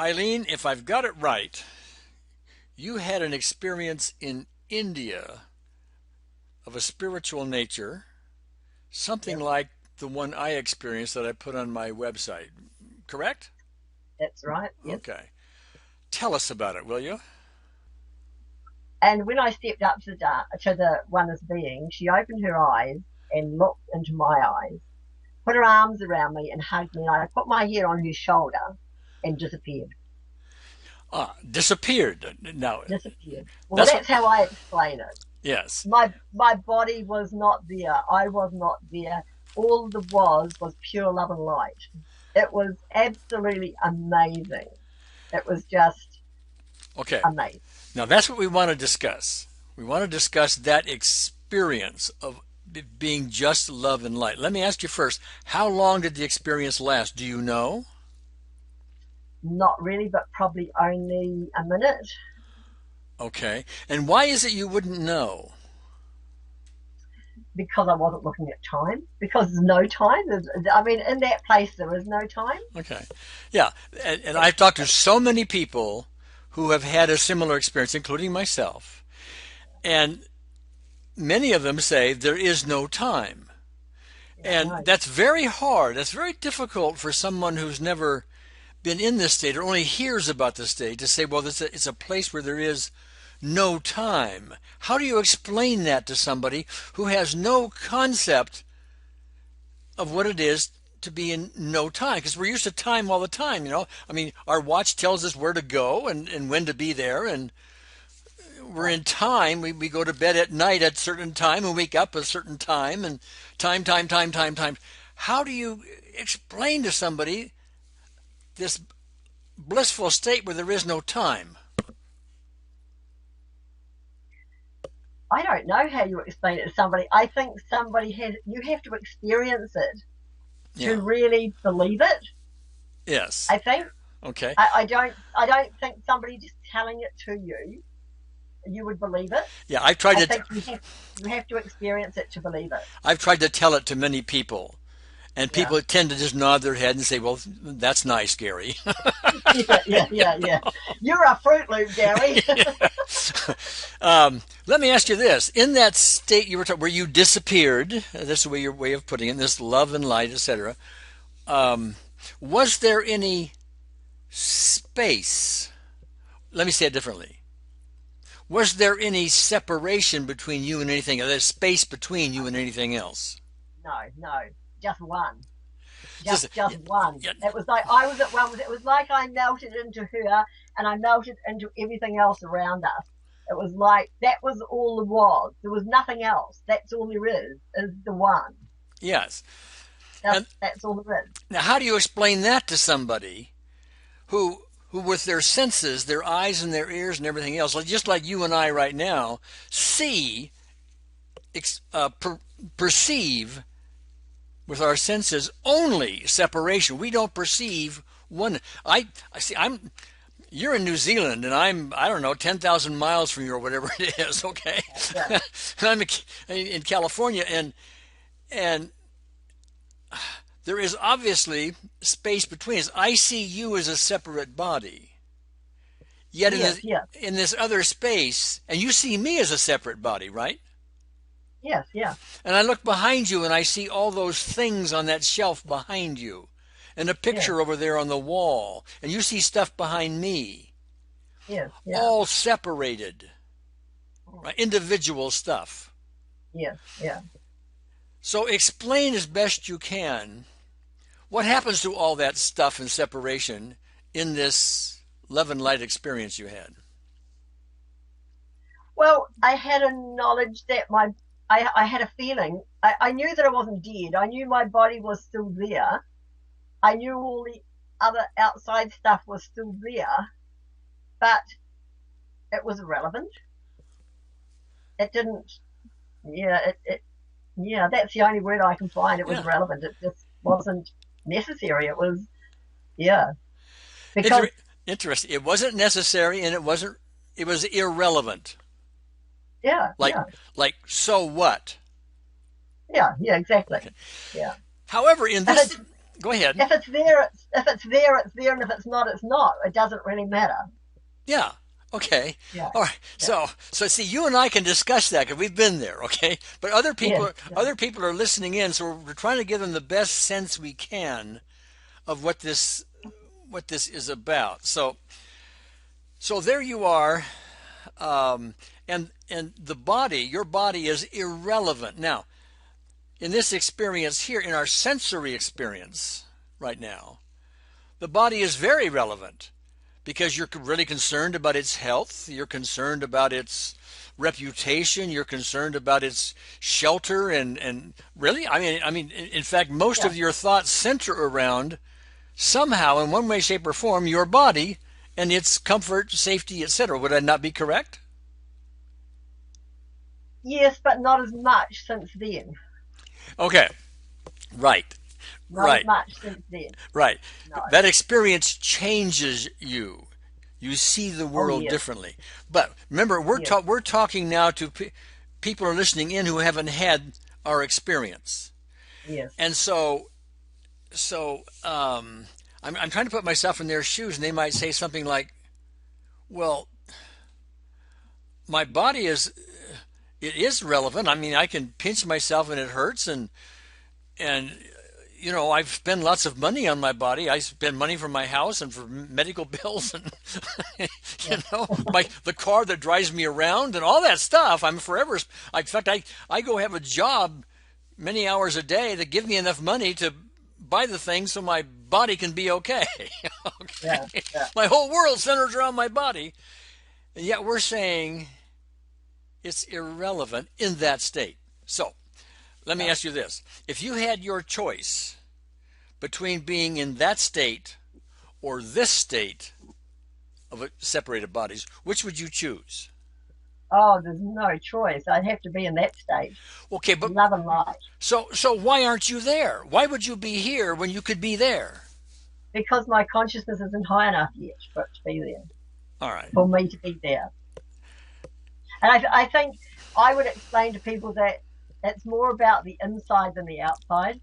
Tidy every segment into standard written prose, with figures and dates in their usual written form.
Eileen, if I've got it right, you had an experience in India of a spiritual nature, something Yep, like the one I experienced that I put on my website. Correct? that's right. Yes. Okay. Tell us about it, will you? And when I stepped up to the oneness being, she opened her eyes and looked into my eyes, put her arms around me and hugged me. And I put my head on her shoulder and disappeared. Ah, disappeared. Now, Disappeared. Well, that's what, that's how I explain it. yes. My body was not there. I was not there. All there was pure love and light. It was absolutely amazing. It was just Okay. amazing. Now, that's what we want to discuss. We want to discuss that experience of being just love and light. Let me ask you first, how long did the experience last? Do you know? Not really, but probably only a minute. Okay. And why is it you wouldn't know? Because I wasn't looking at time. Because there's no time. I mean, in that place there is no time. Okay. Yeah. And It's, I've talked to so many people who have had a similar experience, including myself. And many of them say there is no time. yeah, And no, that's very hard. That's very difficult for someone who's never been in this state or only hears about the state to say, well, it's a place where there is no time. How do you explain that to somebody who has no concept of what it is to be in no time? Because we're used to time all the time, you know. I mean, our watch tells us where to go and when to be there, and we're yeah. in time. We go to bed at night at a certain time and wake up at a certain time, and time. How do you explain to somebody this blissful state where there is no time? I don't know how you explain it to somebody. I think you have to experience it Yeah. to really believe it. Yes. I think. Okay. I don't think somebody just telling it to you, you would believe it. Yeah, I've tried I to think you have to experience it to believe it. I've tried to tell it to many people, and Yeah. people tend to just nod their head and say, "Well, that's nice, Gary." Yeah. You're a Fruit Loop, Gary. Let me ask you this: in that state you were talking, where you disappeared, this is your way of putting it, this love and light, etc. Was there any space? Let me say it differently. Was there any separation between you and anything? There's space between you and anything else? No, just one. Just, Just one. yeah, It was like I was at one with it. It was like I melted into her and I melted into everything else around us. It was like that was all there was. There was nothing else. That's all there is the one. yes. Just And that's all there is. now, how do you explain that to somebody who with their senses, their eyes and their ears and everything else, like just like you and I right now, see, perceive with our senses only separation. We don't perceive one. I see. You're in New Zealand, and I don't know, 10,000 miles from you or whatever it is. Okay, Yeah. and I'm in California, and there is obviously space between us. I see you as a separate body. Yet Yes. in this other space, and you see me as a separate body, right? Yeah. And I look behind you and I see all those things on that shelf behind you, and a Yes. picture over there on the wall, and you see stuff behind me, Yeah. all separated, right? Individual stuff. Yeah. So explain as best you can what happens to all that stuff and separation in this love and light experience you had. Well, I had a knowledge that I had a feeling. I knew that I wasn't dead. I knew my body was still there. I knew all the other outside stuff was still there, but it was irrelevant. It didn't. Yeah, that's the only word I can find. It was Yeah, irrelevant. It just wasn't necessary. It was, yeah, because Inter- interesting. It wasn't necessary, and it wasn't. It was irrelevant. yeah, Like yeah, so what? yeah, exactly. Okay. Yeah, However, in and this, Go ahead. If it's there, if it's there, it's there, and if it's not, it's not. It doesn't really matter. Yeah. Okay. Yeah, All right. yeah, So see, you and I can discuss that because we've been there. Okay. But yes, yeah, other people are listening in, so we're trying to give them the best sense we can of what this is about. So there you are, and the body, your body is irrelevant now. In this experience here, in our sensory experience right now, the body is very relevant because you're really concerned about its health, you're concerned about its reputation, you're concerned about its shelter, and really, in fact, most yeah. of your thoughts center around somehow, in one way, shape, or form, your body and its comfort, safety, etc. Would I not be correct? Yes, but not as much since then. Okay, right, Not as right, much since then. right. No. That experience changes you. You see the Oh world yes, differently. But remember, yes, we're talking now to people who are listening in who haven't had our experience, yes. and I'm trying to put myself in their shoes, and they might say something like, "Well, my body is it is relevant. I mean, I can pinch myself and it hurts, and I've spent lots of money on my body. I spend money for my house and for medical bills, and Yeah. my the car that drives me around and all that stuff. I'm forever. In fact, I go have a job many hours a day that give me enough money to buy the things so my body can be okay. Yeah, Okay, yeah, my whole world centers around my body, and yet we're saying it's irrelevant in that state. So let me yeah. ask you this: if you had your choice between being in that state or this state of separated bodies, which would you choose? Oh, there's no choice. I'd have to be in that state. Okay, but Love and light. so why aren't you there? Why would you be here when you could be there? Because my consciousness isn't high enough yet for it to be there, All right. for me to be there. And I think I would explain to people that it's more about the inside than the outside.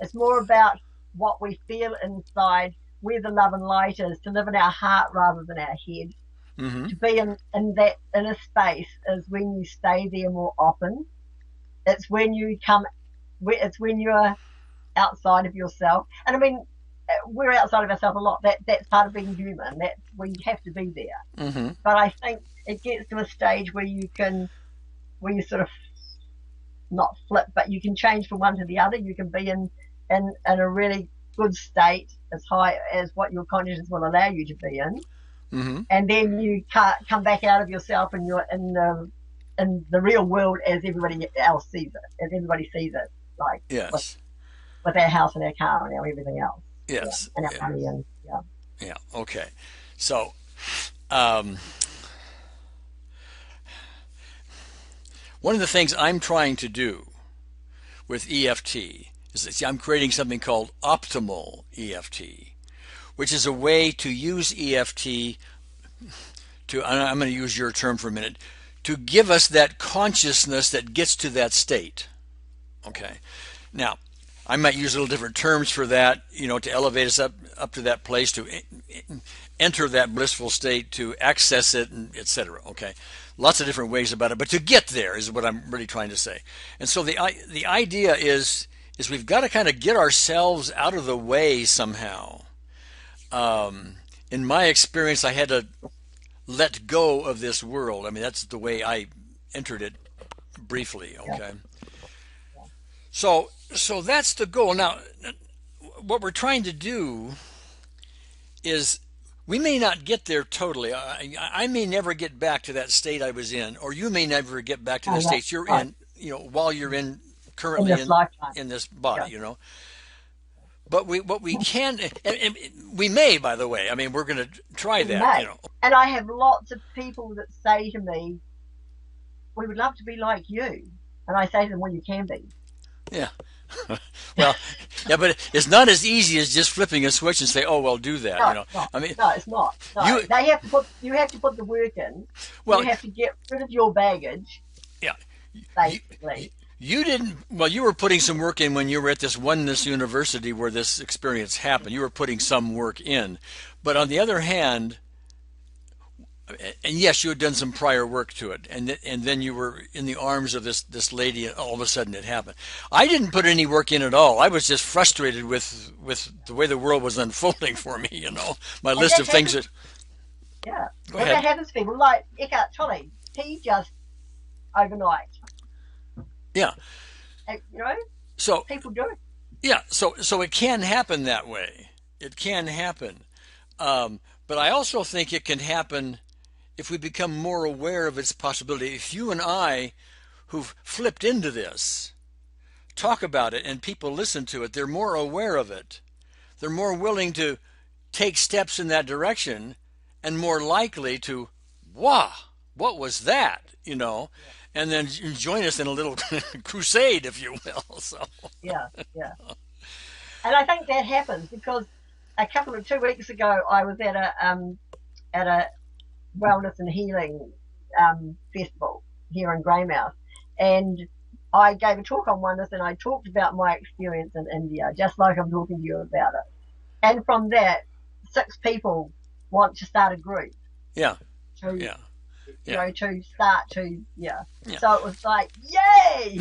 It's more about what we feel inside, where the love and light is, to live in our heart rather than our head. Mm-hmm. To be in that inner space is when you stay there more often. It's when you come, it's when you're outside of yourself. And I mean, we're outside of ourselves a lot. That's part of being human. That's we have to be there. Mm-hmm. But I think it gets to a stage where where you sort of not flip, but you can change from one to the other. You can be in a really good state as high as what your consciousness will allow you to be in, Mm-hmm. and then you come back out of yourself and you're in the real world as everybody else sees it, as everybody sees it, like Yes. with our house and our car and our everything else, yeah, Yes. and our Yeah. money and yeah, Yeah. Okay. So, um, one of the things I'm trying to do with EFT is that, see, I'm creating something called optimal EFT, which is a way to use EFT to, I'm going to use your term for a minute, to give us that consciousness that gets to that state. Okay. Now, I might use little different terms for that, to elevate us up to that place, to enter that blissful state, to access it, and etc. Okay, lots of different ways about it, but to get there is what I'm really trying to say. And so the idea is we've got to kind of get ourselves out of the way somehow. In my experience, I had to let go of this world. I mean, that's the way I entered it briefly. yeah, Okay. So that's the goal. Now, what we're trying to do is we may not get there totally. I may never get back to that state I was in, or you may never get back to the right, state you're right. in, while you're in In currently this lifetime, in this yeah. body. But what we can, and we may, by the way. I mean, we're going to try We that. may. And I have lots of people that say to me, "We would love to be like you," and I say to them, "Well, you can be." Yeah. Well, yeah, but it's not as easy as just flipping a switch and say, "Oh, well, do that." No, it's not. I mean, No, it's not. No, you you have to put the work in. well, You have to get rid of your baggage, yeah, you, basically. You didn't, well, you were putting some work in when you were at this oneness university where this experience happened. You were putting some work in. But on the other hand, and yes, you had done some prior work to it, and then you were in the arms of this lady, and all of a sudden it happened. I didn't put any work in at all. I was just frustrated with the way the world was unfolding for me. My And list that of things happens, that. yeah. Go And ahead. that happens to people like Eckhart Tolle. He just overnight, Yeah. you know, So people do it. yeah. So it can happen that way. It can happen. But I also think it can happen if we become more aware of its possibility. If you and I, who've flipped into this, talk about it and people listen to it, they're more aware of it. They're more willing to take steps in that direction and more likely to, wow, what was that? Yeah, And then join us in a little crusade, if you will. So, yeah, yeah. And I think that happens because a couple of 2 weeks ago, I was at a wellness and healing festival here in Greymouth, and I gave a talk on oneness, and I talked about my experience in India, just like I'm talking to you about it. And from that, 6 people want to start a group yeah, to, yeah, yeah, to start to, yeah. yeah. So it was like, yay!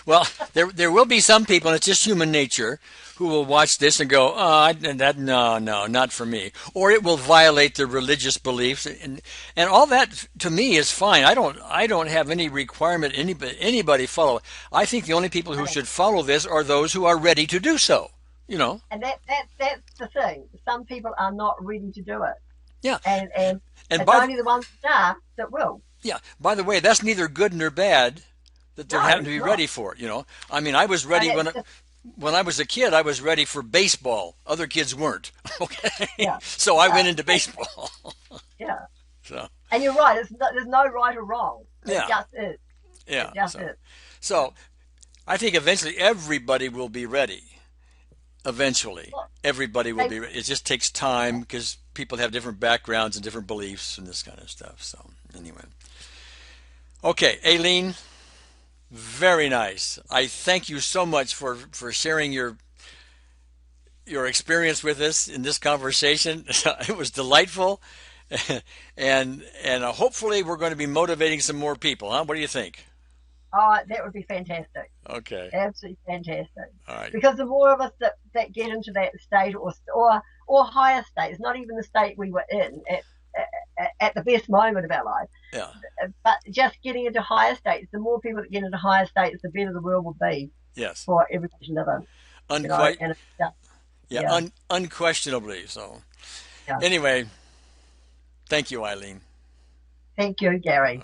Well, there will be some people, and it's just human nature, who will watch this and go, "Oh, no, not for me," or it will violate their religious beliefs, and all that to me is fine. I don't have any requirement anybody follow. I think the only people who should follow this are those who are ready to do so. You know, And that's the thing. Some people are not ready to do it, yeah. and And it's by the, only the ones that are that will. yeah, by the way, that's neither good nor bad that they're No, having to it's be not. ready for it. I mean, I was But ready it's just, when I was a kid. I was ready for baseball. Other kids weren't. Okay, yeah, so I yeah, went into baseball. yeah. So And you're right. There's no right or wrong. It yeah, just is. yeah. It just So is. so I think eventually everybody will be ready. Eventually, Well, everybody will they, be ready. It just takes time because people have different backgrounds and different beliefs and this kind of stuff. So anyway, okay, Aileen, very nice. I thank you so much for sharing your experience with us in this conversation. It was delightful, and hopefully we're going to be motivating some more people. Huh? What do you think? oh, that would be fantastic. Okay. Absolutely fantastic. All right. Because the more of us that get into that state or higher states, not even the state we were in at the best moment of our life, Yeah. but just getting into higher states, the more people that get into higher states, the better the world will be Yes. for everybody to live in. Unquite. And it's just, Yeah. yeah, Unquestionably. So yeah. anyway, thank you, Eileen. Thank you, Gary.